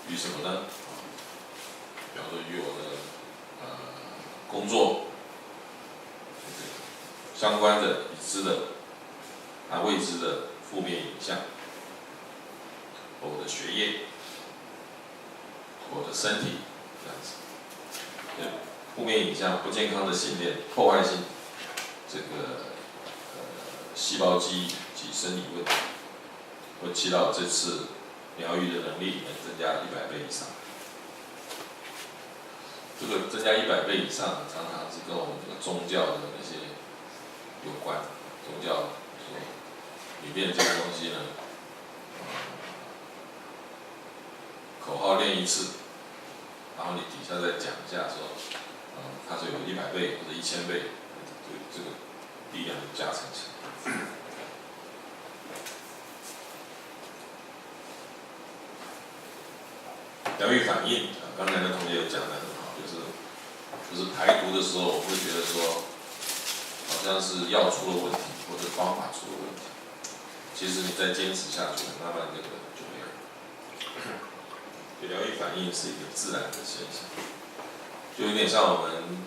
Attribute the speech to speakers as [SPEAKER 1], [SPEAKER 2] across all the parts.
[SPEAKER 1] 与什么呢？比方说与我的工作相关的、已知的、未知的负面影响，我的学业、我的身体这样子，负面影响、不健康的信念、破坏性这个细胞记忆及生理问题，会祈祷这次疗愈的能力能增加100倍以上。这个增加100倍以上，常常是跟我们这个宗教的那些有关。宗教说里面这个东西呢，口号练一次，然后你底下再讲一下说，它是有100倍或者1000倍，这个力量加成起来。疗愈反应，刚才的同学讲得很好，就是排毒的时候，我会觉得说，好像是药出了问题，或者方法出了问题。其实你再坚持下去，慢慢这个就没有。疗愈反应是一个自然的现象，就有点像我们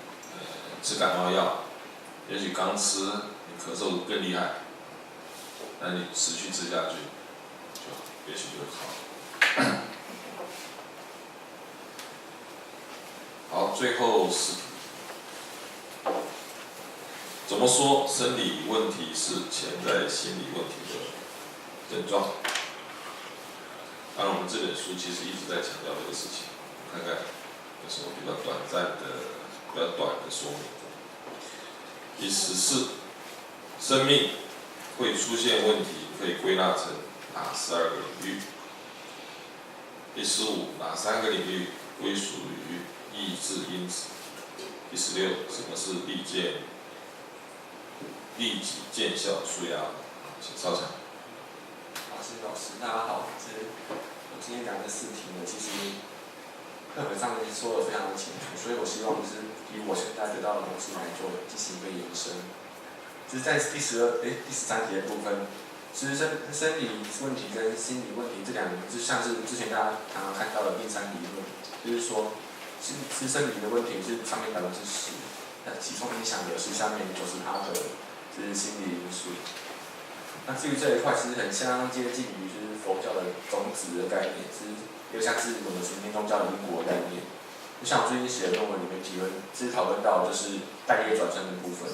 [SPEAKER 1] 吃感冒药，也许刚吃你咳嗽更厉害，但你持续吃下去，也许就好了。好，最后是怎么说生理问题是潜在心理问题的症状？当然，我们这本书其实一直在强调这个事情，看看有什么比较短的说明。第14，生命会出现问题，可以归纳成哪12个领域？第15，哪3个领域归属于意志因子？第16，什么是立即见效舒压？请稍长。
[SPEAKER 2] 老师，大家好。我今天讲的4题呢，其实课本上面说的非常的清楚，所以我希望就是以我现在得到的东西来做进行一个延伸。就是在第13题的部分，其实生理问题跟心理问题这两个，就像是之前大家常常看到的第3理论，就是说，是生理的问题是上面10%，那其中影响的是下面90%的，就是心理因素。那至于这一块，其实很相当接近于就是佛教的种子的概念，又像是我们神天宗教的因果概念。就像我最近写的论文里面提论，讨论到就是代业转生的部分。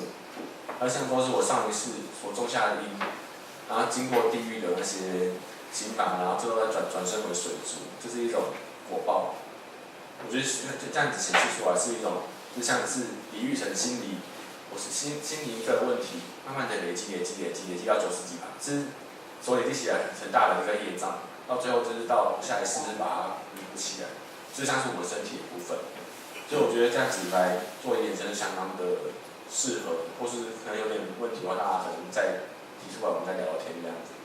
[SPEAKER 2] 而像说是我上一世所种下的因，然后经过地狱的那些刑罚，然后最后再转生为水族，这是一种果报。我觉得这样子显示出来是一种，就像是比喻成心理。我是心理一个问题，慢慢的累积到90几%，是所累积起来很大的一个业障，到最后就是到下一世把它弥补起来，就像是我们身体的部分。所以我觉得这样子来做延伸相当的适合，或是可能有点问题的话，大家可能再提出来，我们再聊聊天这样子。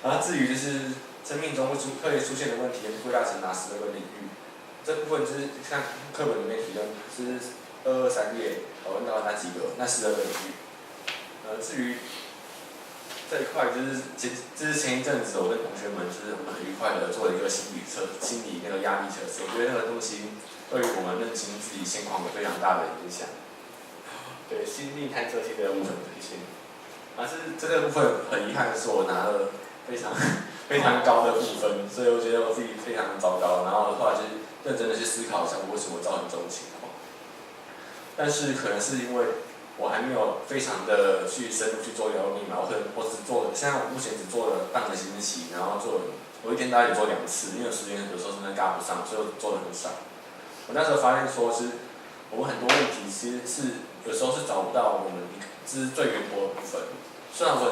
[SPEAKER 2] 然后至于就是生命中可以出现的问题，归纳成哪12个领域？这部分就是像课本里面提的，是223页讨论到那12个领域。至于这一块，就是前一阵子我跟同学们就是我们很愉快的做了一个心理那个压力测试。我觉得那个东西对于我们认清自己现况有非常大的影响。对，心力探测器的部分这些，是这个部分很遗憾的是我拿了非常高的部分，所以我觉得我自己非常糟糕。然后后来就是认真的去思考一下，我为什么造成这种情况。但是可能是因为我还没有非常的去深入去做疗愈密码，我只做了，现在我目前只做了半个星期，然后我一天大概也做2次，因为时间有时候真的赶不上，所以我做的很少。我那时候发现说是我们很多问题其实是有时候是找不到我们最原本的部分。虽然我很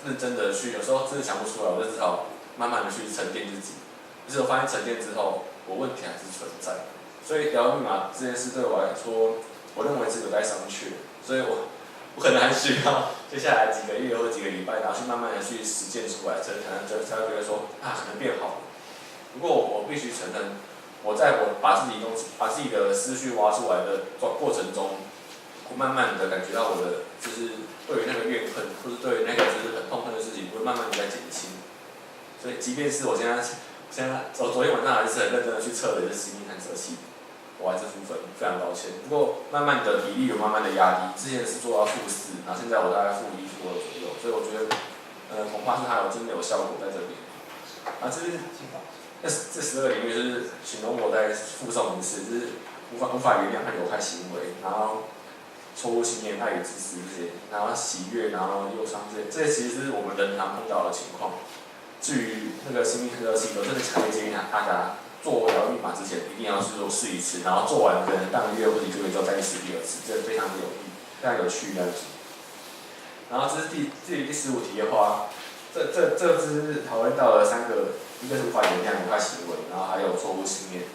[SPEAKER 2] 认真的去，有时候真的想不出来，我就只好慢慢的去沉淀自己。可是我发现沉淀之后，我问题还是存在。所以疗愈密码这件事对我来说，我认为是有待商榷，所以我可能还需要接下来几个月或几个礼拜，然后去慢慢的去实践出来，才会觉得说可能变好了。不过我必须承认，我把自己的思绪挖出来的过程中，我慢慢的感觉到我的就是对于那个怨恨，或是对于那个就是很痛恨的事情，会慢慢的在减轻。所以即便是我现在现在昨天晚上还是很认真的去测的，就是心力探测器，我还是负分，非常抱歉。不过慢慢的比例有慢慢的压低，之前是做到-4，然后现在我大概-1、-2左右，所以我觉得，恐怕是它真的有效果在这边。啊，这12个领域就是形容我在附送一次，就是无法原谅和有害行为，然后错误信念、爱与自私这些，然后喜悦，然后忧伤这些其实是我们人常碰到的情况。至于那个心理科技，我真的强烈建议大家做疗愈码之前一定要试一次，然后做完可能半个月或者1个月之后再试第2次，这非常的有益，非常有趣这样子。然后这是第15题的话，这只讨论到了3个，一个是无法原谅、无害行为，然后还有错误信念。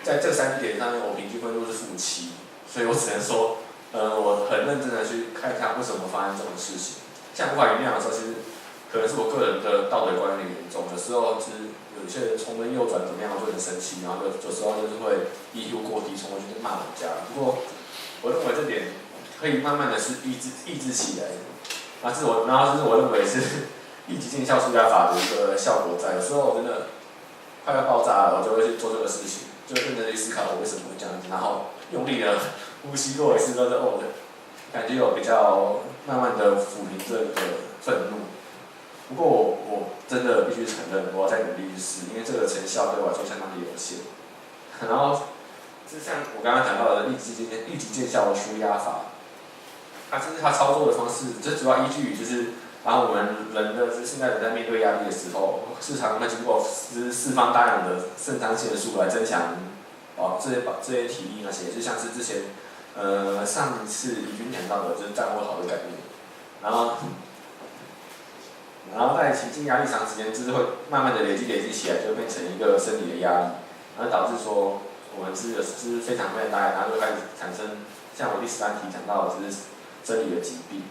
[SPEAKER 2] 在这3点上面，我平均分数是-7，所以我只能说，我很认真的去看一下为什么发生这种事情。像无法原谅的时候，其实可能是我个人的道德观有点严重，有时候是有些人从根右转怎么样，我就很生气，然后有时候就是会 EQ 过低，冲过去就骂人家。不过我认为这点可以慢慢的是抑制起来，然后这是我认为是立即见效舒压法的一个效果在。有时候我真的快要爆炸了，我就会去做这个事情，就认真的去思考我为什么会这样子，然后用力的呼吸过一次，都是感觉有比较慢慢的抚平这个愤怒。不过我真的必须承认，我要再努力去试，因为这个成效对我来说相当的有限。然后，就像我刚刚讲到的立即见效的舒压法，它操作的方式，这主要依据就是把我们人的现在人在面对压力的时候，时常会经过释放大量的肾上腺素来增强这些体力那些，就像是之前上一次已经讲到的，就是战后好的概念，然后在情境压力长时间，就是会慢慢的累积起来，就变成一个生理的压力，然后导致说我们是非常大，然后就开始产生像我第13题讲到的，就是生理的疾病。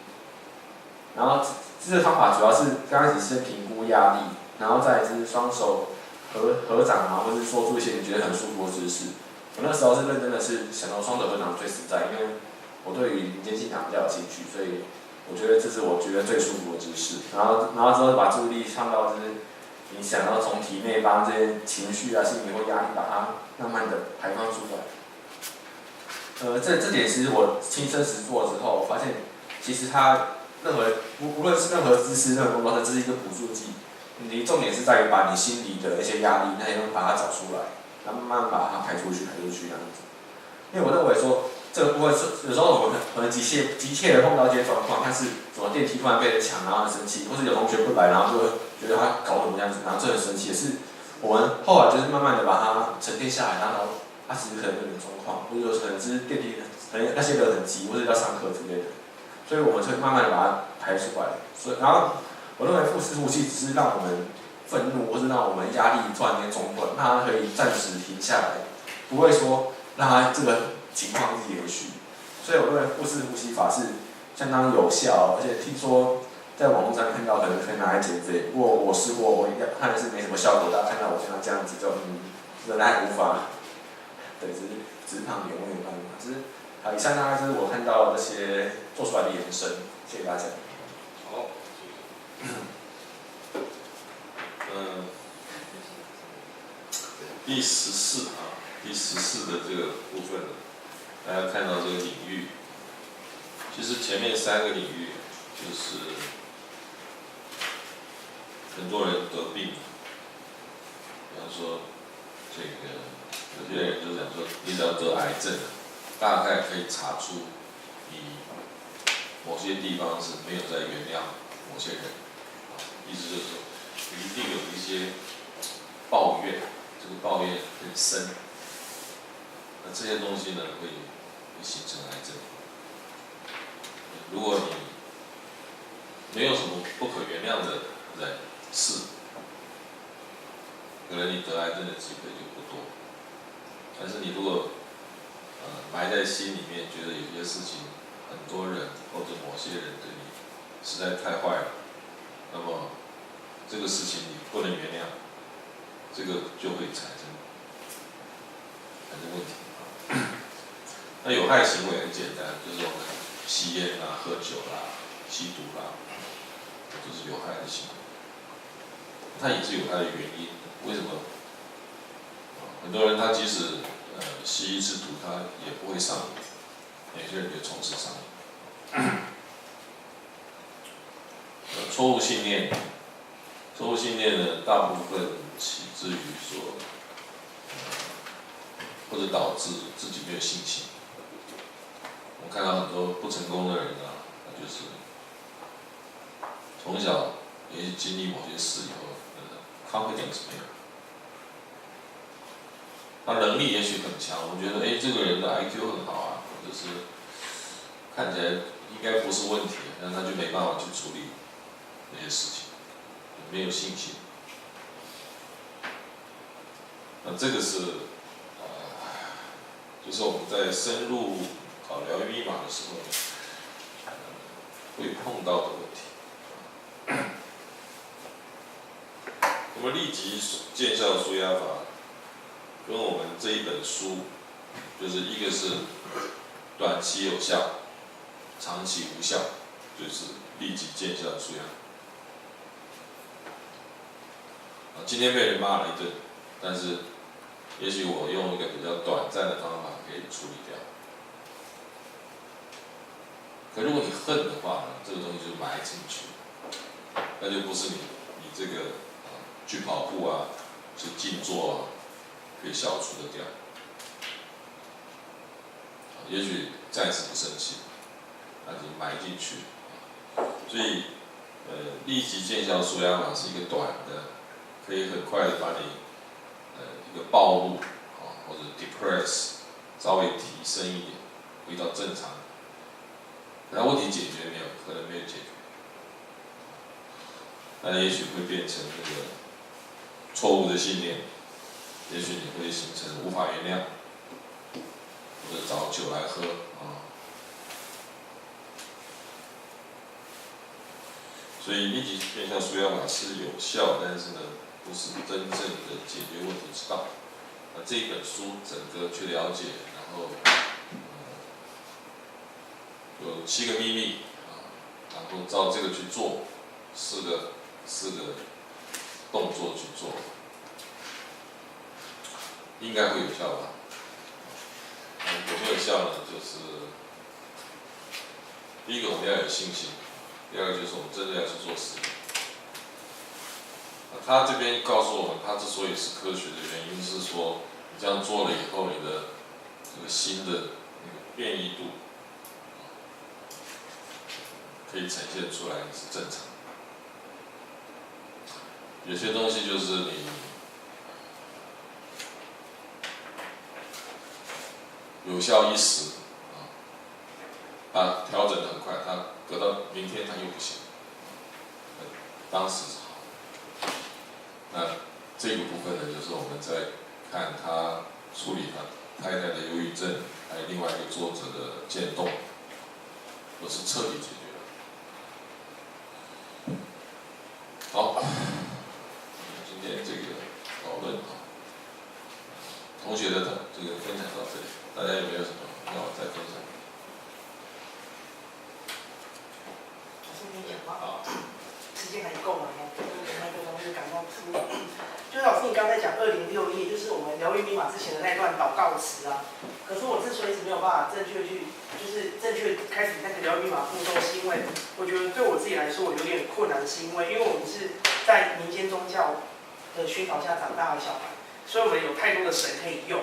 [SPEAKER 2] 然后这个方法主要是刚开始先评估压力，然后再来就是双手合掌啊，或是说出一些你觉得很舒服的姿势。我那时候是认真的是想到双手合掌最实在，因为我对于民间信仰比较有兴趣，所以我觉得这是我觉得最舒服的姿势。然后之后把注意力放到就是你想要从体内把这些情绪啊、心理或压力把它慢慢的排放出来。这点其实我亲身实做之后，我发现其实它无论是任何姿势、任何动作，它只是一个辅助剂。你重点是在于把你心里的那些压力，那些东西把它找出来，然后慢慢把它排出去这样子。因为我认为说这个部分是有时候我们可能急切的碰到一些状况，像是什么电梯突然被人抢，然后很生气，或是有同学不来，然后就会觉得他搞什么这样子，然后就很生气。也是我们后来就是慢慢的把它沉淀下来，然后他其实可能有点状况，或者可能是电梯可能那些人很急，或者要上课之类的，所以我们就慢慢的把它排出来。然后我认为腹式呼吸只是让我们愤怒，或是让我们压力突然间中断，让它可以暂时停下来，不会说让它这个情况一直延续。所以我认为腹式呼吸法是相当有效，而且听说在网络上看到可能可以拿来减肥。不过我试过，我看的是没什么效果。大家看到我现在这样子就仍然无法，对，只是直胖点，我没有办法。只是好，以上大概就是我看到这些做出来的延伸，谢谢大家。
[SPEAKER 1] 好。第14的这个部分呢，大家看到这个领域，其实前面3个领域就是很多人得病，比方说这个有些人就讲说，你只要得癌症，大概可以查出你某些地方是没有在原谅某些人，意思就是说，你一定有一些抱怨，这个抱怨很深，那这些东西呢会形成癌症。如果你没有什么不可原谅的事，可能你得癌症的机会就不多。但是你如果埋在心里面，觉得有些事情很多人或者某些人对你实在太坏了，那么这个事情你不能原谅，这个就会产生问题。那有害行为很简单，就是我们吸烟啦、喝酒啦、吸毒啦，这都是有害的行为。它也是有它的原因。为什么很多人他即使吸一次毒，他也不会上瘾，有些人就从此上瘾。错误信念，错误信念呢，大部分起自于说，或者导致自己没有信心。我看到很多不成功的人啊，他就是从小也许经历某些事以后，confidence 没有。他能力也许很强，我觉得这个人的 IQ 很好啊，或者是看起来应该不是问题，但他就没办法去处理那些事情，没有信心。那这个是就是我们在深入考疗愈密码的时候，会碰到的问题。那么立即见效舒压法，跟我们这一本书，就是一个是短期有效，长期无效，就是立即见效舒压。今天被人骂了一顿，但是也许我用一个比较短暂的方法可以处理掉。可如果你恨的话呢，这个东西就埋进去，那就不是你这个去跑步啊，去静坐啊，可以消除得掉。也许暂时不生气，那就埋进去。所以立即见效舒压法是一个短的，可以很快的把你一个暴露或者 depress 稍微提升一点，回到正常。那问题解决没有？可能没有解决。那也许会变成那个错误的信念，也许你会形成无法原谅，或者找酒来喝所以立即见效舒压法是有效，但是呢，不是真正的解决问题之道。那这本书整个去了解，然后有7个秘密然后照这个去做，4个动作去做，应该会有效吧？有没有效呢？就是第一个我们要有信心，第二个就是我们真的要去做实验。他这边告诉我们，他之所以是科学的原因是说，你这样做了以后，你的这个心的那个变异度可以呈现出来是正常。有些东西就是你有效一时它调整得很快，它隔到明天它又不行，当时是好。那这个部分呢，就是我们在看他处理他太太的忧郁症，还有另外一个作者的渐冻，都是彻底解决了。好，今天这个讨论同学的这个分享到这里，大家有没有什么要再分享？
[SPEAKER 3] 好，时间还够吗？那个东西感到出。就是老师，你刚才讲206页，就是我们疗愈密码之前的那段祷告词啊。可是我之所以一直没有办法正确开始那个疗愈密码步骤，是因为我觉得对我自己来说，我有点困难，是因为我们是在民间宗教的熏陶下长大的小孩，所以我们有太多的神可以用。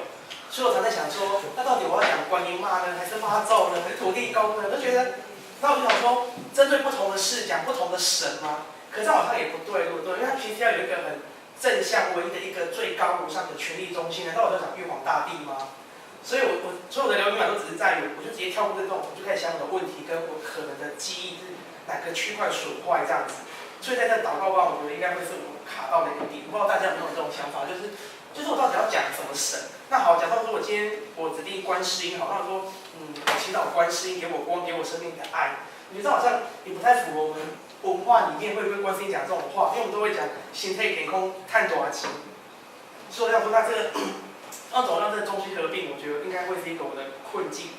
[SPEAKER 3] 所以我常在想说，那到底我要讲观音妈呢，还是妈咒呢，还是土地公呢？我就觉得，那我就想说，针对不同的事讲不同的神吗？可是好像也不对，对不对？因为它其实要有一个很正向唯一的一个最高无上的权力中心。难道我在讲玉皇大帝吗？所以我所有的疗愈密码都只是在于，我就直接跳过这种，我就开始想我的问题跟我可能的记忆是哪个区块损坏这样子。所以在这祷告吧，我觉得应该会是我卡到的一个点。不知道大家有没有这种想法？就是我到底要讲什么神？那好，假设说我今天我指定观世音，好，那我说我祈祷观世音给我光，给我生命的爱。我觉得好像也不太符合我们文化里面会不会观世音讲这种话，因为我们都会讲心态天空探多情。所以我想说，那这个要怎么让这个中西合并，我觉得应该会是一个我的困境。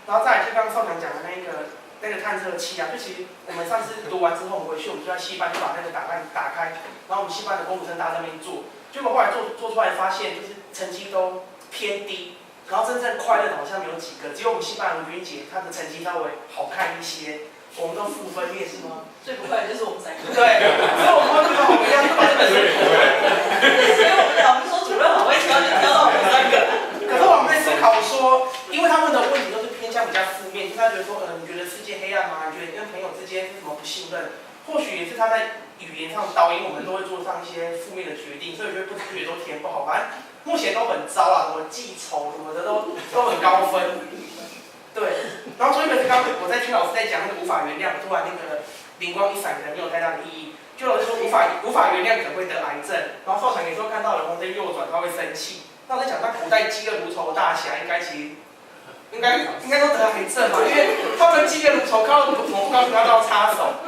[SPEAKER 3] 然后再来就刚刚少强讲的那个探测器啊，就其实我们上次读完之后，我们回去我们就在戏班就把那个档案打开，然后我们戏班的工读生大家在那边做。结果后来做出来发现，就是成绩都偏低，然后真正快乐的好像没有几个，只有我们西班牙的君姐，她的成绩稍微好看一些，我们都负分，你也是吗？
[SPEAKER 4] 最不快的就是我们3个。
[SPEAKER 3] 对，所以我们会觉得我们要把这本书读完。
[SPEAKER 4] 所以我们老师说主任好会挑，就挑到我们3个。
[SPEAKER 3] 可是我们在思考说，因为他问的问题都是偏向比较负面，就是他觉得说，你觉得世界黑暗吗？你觉得你跟朋友之间是什么不信任？或许也是他在语言上导引我们都会做上一些负面的决定，所以我觉得不自觉都填不好，反正目前都很糟啊，什么记仇什么的都很高分。对，然后所以可是刚刚我在听老师在讲那个无法原谅，突然那个灵光一闪，可能没有太大的意义。就老师说无法原谅可能会得癌症，然后少强也说看到了红灯右转他会生气。那我在讲，那古代饥饿如仇的大侠应该都得癌症吧，因为他们饥饿如仇，看到什么不高兴他都要插手。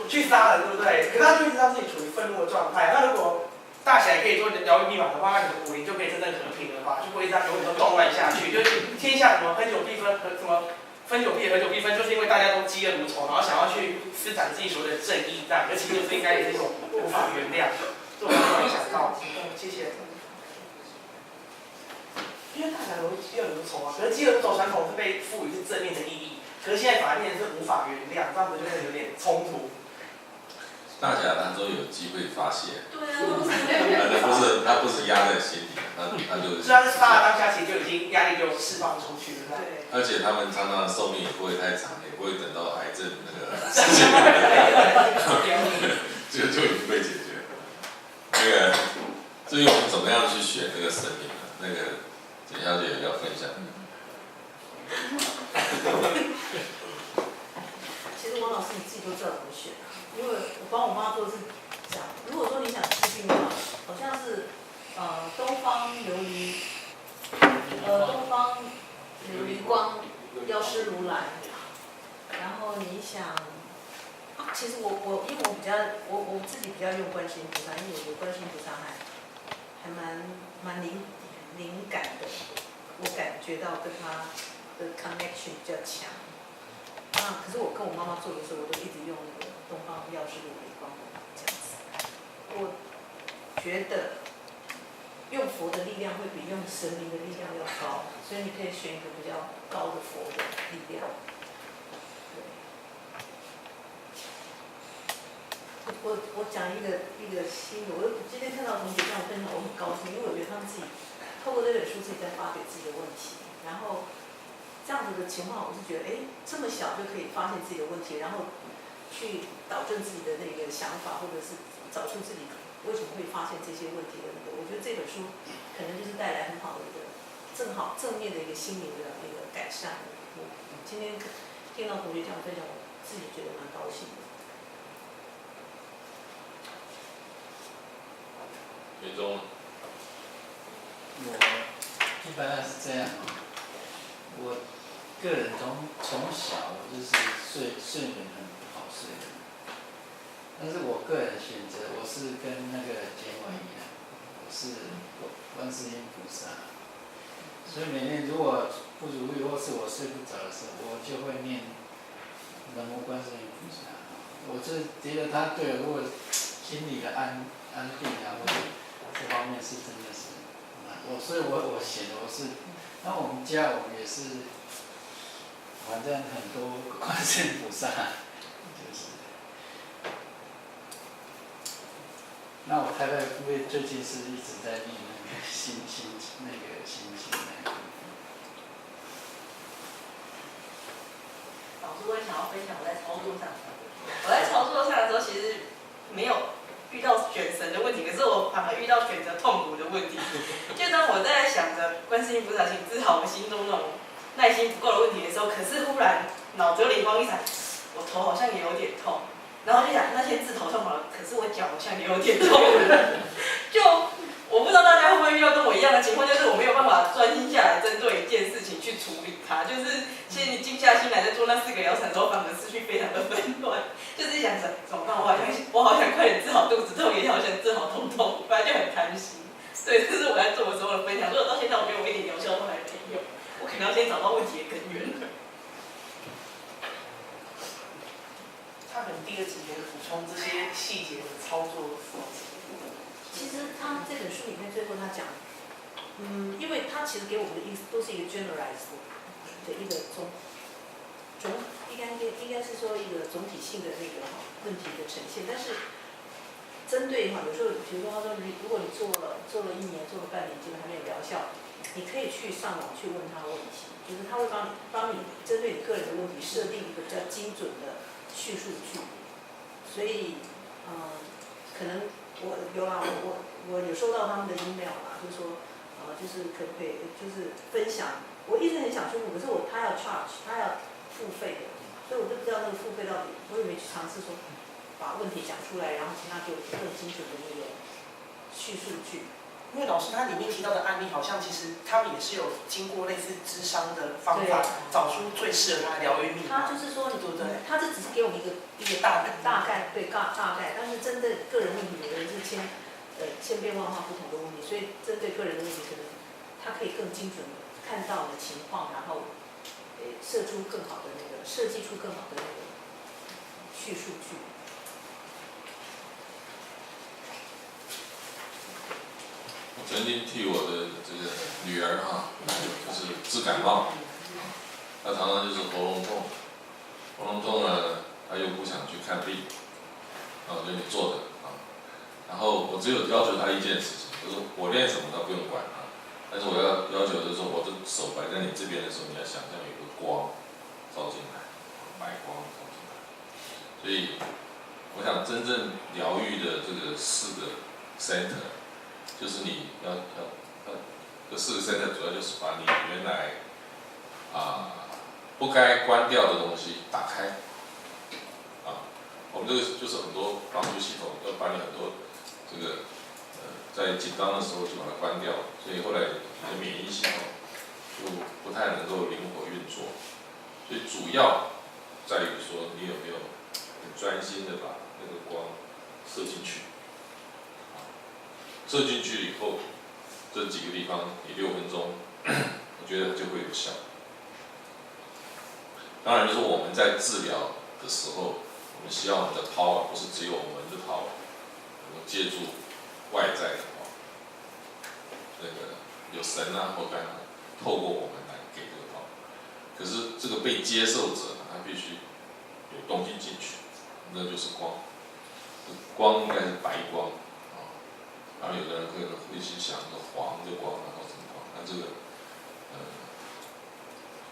[SPEAKER 3] 去杀人，对不对？可是他就一直让自己处于愤怒的状态。那如果大侠也可以做疗愈密码的话，那你的武林就可以真正和平了吧？就不会这样永远都动乱下去。就是天下什么分久必分和什么分久必合久必分，就是因为大家都饥饿如仇，然后想要去施展自己所谓的正义在，而其实应该也是一种无法原谅。这我刚突然想到，谢谢。因为大侠容易饥饿如仇啊，可是饥饿如仇传统是被赋予是正面的意义，可是现在反而变成是无法原谅，这样子就会有点冲突。
[SPEAKER 1] 大侠当中有机会发泄，
[SPEAKER 4] 对啊，
[SPEAKER 1] 他不是压在心里，他就。
[SPEAKER 3] 虽然是杀的当下，其实就已经压力就释放出去了。
[SPEAKER 4] 对。
[SPEAKER 1] 而且他们常常寿命也不会太长，也不会等到癌症那个就已经被解决了。那个，至于我们怎么样去选这个神明呢？那个简小姐要分享。
[SPEAKER 4] 其实王老师你自己都知道怎么选啊。因为我帮我妈做的是讲，如果说你想治病的话，好像是东方琉璃光药师如来，然后你想，其实因为我自己比较用观世音菩萨，因为我觉得观世音菩萨还蛮灵感的，我感觉到跟他的 connection 比较强。可是我跟我妈妈做的时候，我都一直用那个东方药师如来光这样子。我觉得用佛的力量会比用神明的力量要高，所以你可以选一个比较高的佛的力量。我讲一个新的，我今天看到同学跟我分享，我很高兴，因为我觉得他们自己透过这本书自己在发掘自己的问题，然后。这样子的情况，我是觉得，这么小就可以发现自己的问题，然后去导正自己的那个想法，或者是找出自己为什么会发现这些问题的那个。我觉得这本书可能就是带来很好的一个正面的一个心灵的那个改善。我今天听到同学这样分享，我自己觉得蛮高兴的。
[SPEAKER 1] 最终，
[SPEAKER 5] 我一般是这样，我个人从小我就是睡眠很不好睡的，但是我个人选择我是跟那个结婚一样，我是观世音菩萨，所以每天如果不如意或是我睡不着的时候，我就会念南无观世音菩萨。我是觉得他对我心理的安定啊，或者这方面是真的是所以我写的我是，那我们家我们也是。反正很多观世音菩萨，就是。那我太太因为最近是一直在念那个心经那个。
[SPEAKER 4] 老师，我也想要分享我在操作上。我在操作上的时候，其实没有遇到选神的问题，可是我反而遇到选择痛苦的问题。就当我在想着观世音菩萨，请治好我心中那种。耐心不够的问题的时候，可是忽然脑子有灵光一闪，我头好像也有点痛，然后就想那天治头痛好了，可是我脚好像也有点痛，就我不知道大家会不会遇到跟我一样的情况，就是我没有办法专心下来针对一件事情去处理它，就是其实你静下心来在做那4个疗程的时候，反而思绪非常的纷乱，就是想着怎么办，我好想快点治好肚子痛，也好想治好头痛，不然就很贪心。对，这是我在做的时候的分享。如果到现在我觉得我一点疗效都还没有。我可能要先找到问题的根源。
[SPEAKER 3] 他可能第二集也补充这些细节的操作。
[SPEAKER 6] 他这本书里面最后他讲，因为他其实给我们的意思都是一个 generalized 的一个应该是说一个总体性的那个问题的呈现，但是针对有时候比如说他说如果你做了1年，做了半年，结果还没有疗效，你可以去上网去问他问题，就是他会帮你针对你个人的问题设定一个比较精准的叙述句，所以可能我有收到他们的 email 啦，就是说就是可不可以就是分享，我一直很想去问，可是他要 charge， 他要付费的，所以我就不知道那个付费到底，我也没去尝试说把问题讲出来，然后请他给我更精准的那个叙述句。
[SPEAKER 3] 因为老师他里面提到的案例，好像其实他们也是有经过类似諮商的方法，找出最适合他的疗愈密码。
[SPEAKER 6] 他就是说，
[SPEAKER 3] 对不对？
[SPEAKER 6] 他这只是给我们一个大概，对大概，但是针对个人问题，有的人是千变万化不同的问题，所以针对个人的问题，可能他可以更精准的看到你的情况，然后设计出更好的那个叙述句。
[SPEAKER 1] 我曾经替我的这个女儿就是治感冒，她常常就是喉咙痛呢，她又不想去看病，我就你坐着然后我只有要求她一件事情，就是我练什么她不用管但是我要求就是说，我的手摆在你这边的时候，你要想象有个光照进来，白光照进来。所以，我想真正疗愈的这个4个 center， 就是你这4个 center 主要就是把你原来不该关掉的东西打开。我们这个就是很多防御系统要把你很多这个在紧张的时候就把它关掉，所以后来你的免疫系统就不太能够灵活运作。所以主要在于说你有没有很专心的把那个光射进去，射进去以后，这几个地方你6分钟，我觉得就会有效。当然，就是我们在治疗的时候，我们希望我们的 power 不是只有我们的 power， 我们借助外在的那个有神或干嘛，透过我们来给这个 power。可是这个被接受者他必须有东西进去，那就是光。光应该是白光然后有的人可能会去想个黄的光或什么光，那这个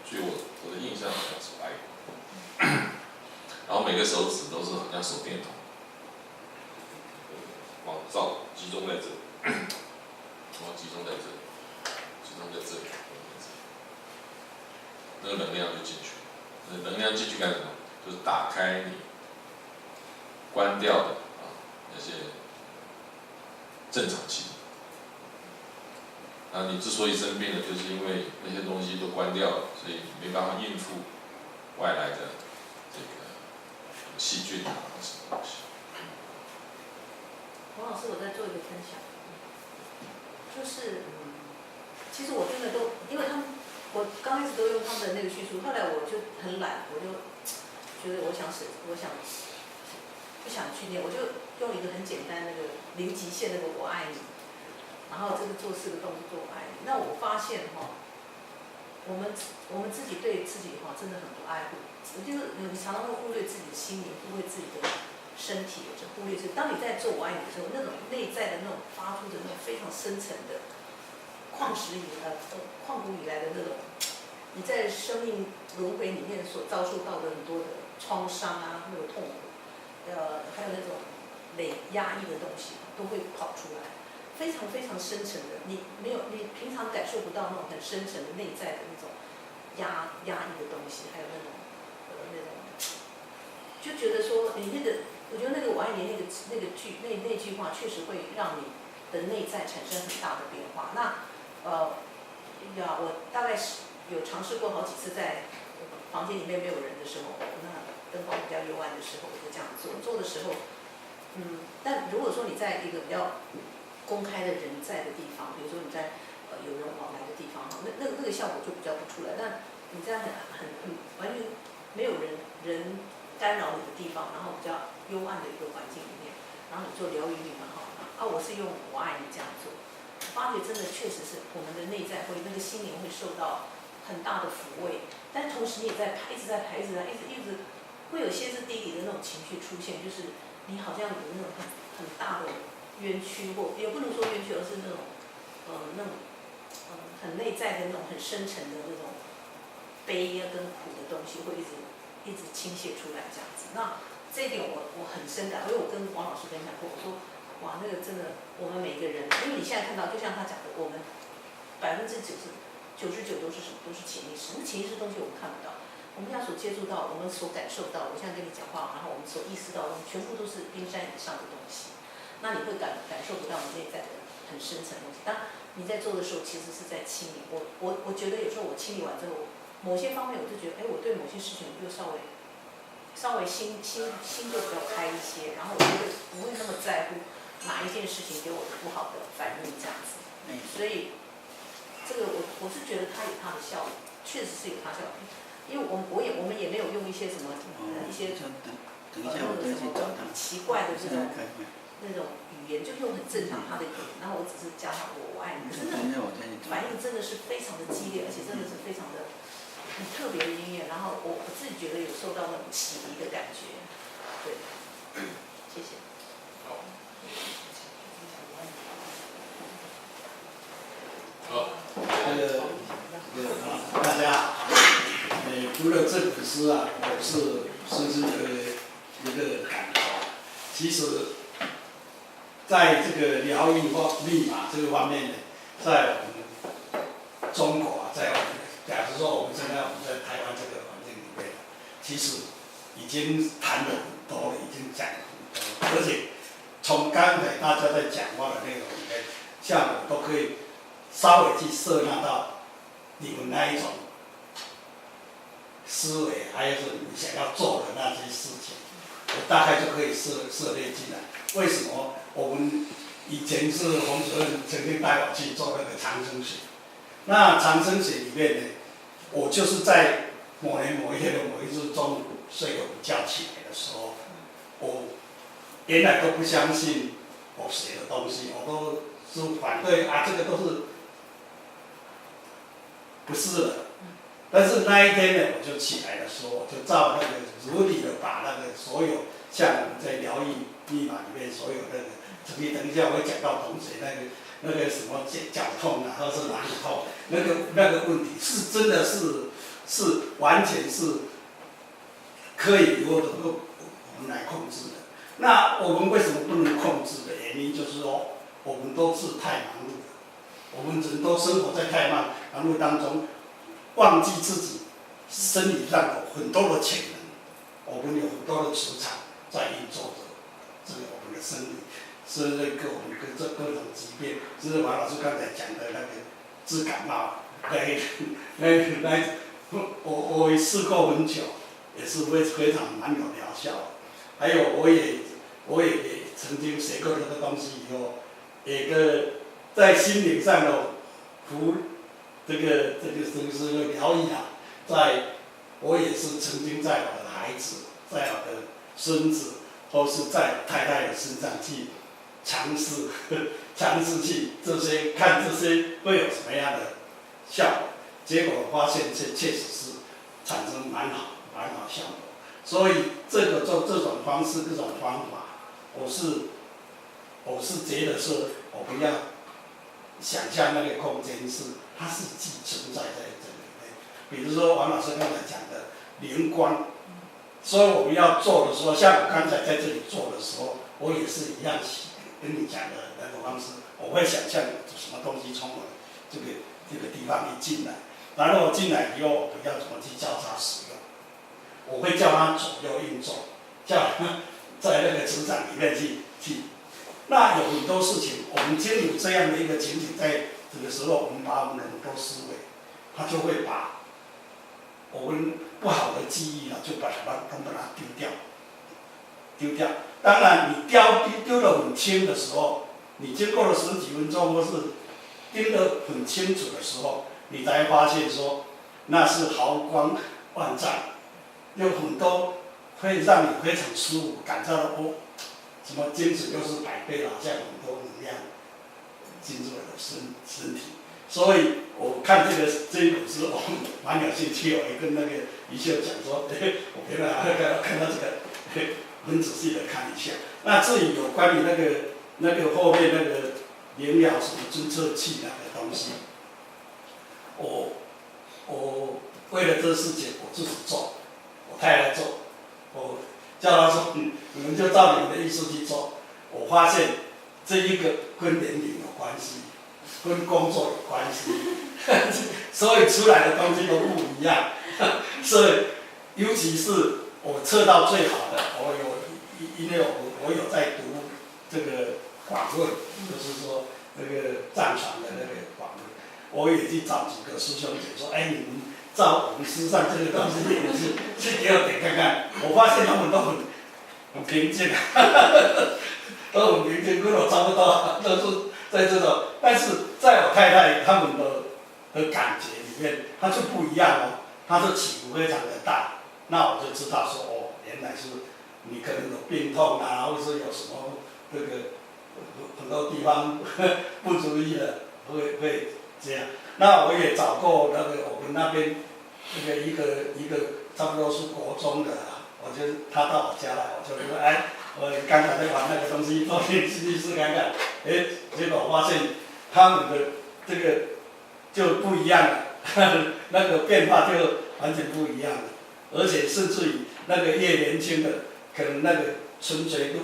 [SPEAKER 1] 据我的印象好像是白光。然后每个手指都是好像手电筒，光照集中在这里，集中在这里，那个能量就进去了。那能量进去干什么？就是打开你关掉的那些正常系统。你之所以生病了，就是因为那些东西都关掉了，所以没办法应付外来的这个细菌什么东西。
[SPEAKER 6] 王老师，我再做一个分享，就是其实我真的都，因为我刚开始都用他们的那个叙述，后来我就很懒，我就觉得我不想去念，我就用一个很简单那个零极限那个我爱你，然后这个做4个动作我爱你。那我发现我们自己对自己真的很不爱护，就是你常常会忽略自己的心灵，忽略自己的身体，就忽略当你在做我爱你的时候，那种内在的那种发出的那种非常深层的旷古以来的那种，你在生命轮回里面所遭受到的很多的创伤那种痛苦，还有那种压抑的东西都会跑出来，非常非常深沉的，你平常感受不到那种很深沉的内在的那种压抑的东西，还有那种就觉得说你我觉得那个我爱你那句话确实会让你的内在产生很大的变化。我大概有尝试过好几次，在房间里面没有人的时候，那灯光比较幽暗的时候，我就这样做的时候，但如果说你在一个比较公开的人在的地方，比如说你在有人往来的地方那个效果就比较不出来。但你在很完全没有人干扰你的地方，然后比较幽暗的一个环境里面，然后你做疗愈密码我是用我爱你这样做，我发觉真的确实是我们的内在会那个心灵会受到很大的抚慰，但同时你也在排，一直在排，一直会有歇斯底里的那种情绪出现，就是你好像有那种很大的冤屈，或也不能说冤屈，而是那种很内在的那种很深沉的那种悲啊跟苦的东西，会一直倾泻出来这样子。那这一点我很深感，因为我跟王老师分享过，我说哇，那个真的我们每个人，因为你现在看到，就像他讲的，我们99%都是什么？都是潜意识。那潜意识东西我们看不到。我们现在所接触到，我们所感受到，我现在跟你讲话，然后我们所意识到的，全部都是冰山以上的东西。那你会感受不到你内在的很深层的东西。当你在做的时候，其实是在清理。我觉得有时候我清理完之后，某些方面我就觉得，我对某些事情我就稍微心就比较开一些，然后我就不会那么在乎哪一件事情给我的不好的反应这样子。所以这个我是觉得它有它的效果，确实是有它的效果。因为我们也没有用一些什么一些什么奇怪的这种那种语言，就用很正常他的语言，然后我只是加上我爱你，可是那种反应真的是非常的激烈，而且真的是非常的很特别的音乐，然后我自己觉得有受到那种洗涤的感觉。对，谢谢。
[SPEAKER 1] 好，
[SPEAKER 7] 大家好。读了这本书啊，我是深深的一个感受。其实，在这个疗愈或密码这个方面呢，在我们中国啊，在我们假如说我们在台湾这个环境里面，其实已经谈了很多了，已经讲了很多，而且从刚才大家在讲话的内容里面，像我都可以稍微去摄纳到你们那一种思维，还有是你想要做的那些事情，我大概就可以涉猎进来。为什么我们以前是洪主任曾经带我去做那个长生学？那长生学里面呢，我就是在某年某一天的某一日中午睡个午觉起来的时候，我原来都不相信我写的东西，我都是反对啊，这个都是不是的。但是那一天呢，我就起来的时候，我就照那个如理的把那个所有像我们在疗愈密码里面所有那个，等一下我会讲到同学那个什么脚痛啊，或是哪里痛，那个问题是真的是完全是可以由我们来控制的。那我们为什么不能控制的原因，就是说我们都是太忙碌了，我们人都生活在太忙碌当中。忘记自己身体上有很多的潜能，我们有很多的磁场在运作着，这个我们的身体是那个我们跟这各种疾病，就是王老师刚才讲的那个治感冒，我也试过很久，也是非常蛮有疗效的。还有我也曾经写过这个东西以后，也在心灵上的这个是疗愈啊，我也是曾经在我的孩子、在我的孙子，或是在太太的身上去尝试去看这些会有什么样的效果，结果发现确实是产生蛮好效果。所以这种方式、这种方法，我是觉得是我们要想象那个空间它是既存在在这里面。比如说王老师刚才讲的灵光，所以我们要做的时候，像我刚才在这里做的时候，我也是一样跟你讲的那个方式，我会想象什么东西从我这个地方一进来，然后我进来以后，我要怎么去交叉使用，我会叫它左右运作，叫它在那个磁场里面去。那有很多事情，我们经历这样的一个情景，在这个时候，我们把我们的很多思维，它就会把我们不好的记忆就把它丢掉。当然，你丢得很轻的时候，你经过了10几分钟，或是丢得很清楚的时候，你才发现说那是毫光万丈，有很多会让你非常舒服，感到什么精子又是100倍，好像很多能量进入了身体。所以我看这一本书，我蛮有兴趣，我也跟那个余秀讲说，我原来看到这个，很仔细的看一下。那至于有关于那个后面那个灵疗什么侦测器那个东西，我为了这事情我自己做，我太太做，我叫他说，你们就照你们的意思去做。我发现这一个跟年龄有关系。跟工作有关系，所以出来的东西都不一样。所以，尤其是我测到最好的，因为我有在读这个广论，就是说那个藏传的那个广论，我也去找几个师兄姐说，你们照我们书上这个东西也是去给我点看看。我发现他们都很平静，都很平静，跟我差不多，都是。在这种，但是在我太太他们的感觉里面，它就不一样哦，它的起伏非常的大。那我就知道说，原来是你可能有病痛啊，或者是有什么这个很多地方不如意的，会这样。那我也找过那个我们那边那个一个差不多是国中的啦，我就他到我家来，我就说我刚才在玩那个东西，昨天去试看看，结果我发现他们的这个就不一样了，那个变化就完全不一样了，而且甚至于那个越年轻的，可能那个纯洁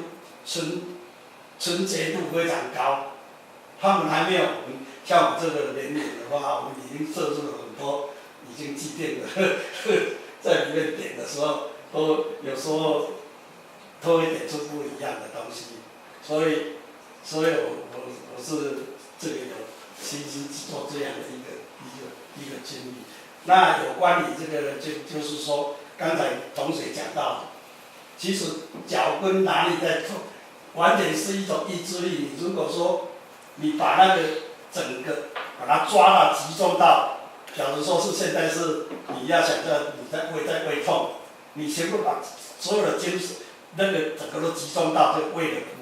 [SPEAKER 7] 度非常高，他们还没有我们像我这个年龄的话，我们已经摄入了很多已经既定的，在里面点的时候，都有时候。都会点出不一样的东西，所以我是这个有心思做这样的一个经历。那有关于这个就是说，刚才同学讲到，其实脚跟哪里在痛，完全是一种意志力。你如果说你把那个整个把它抓到集中到，假如说是现在是你要想着你在胃痛，你全部把所有的精神。那个整个都集中到这个胃的部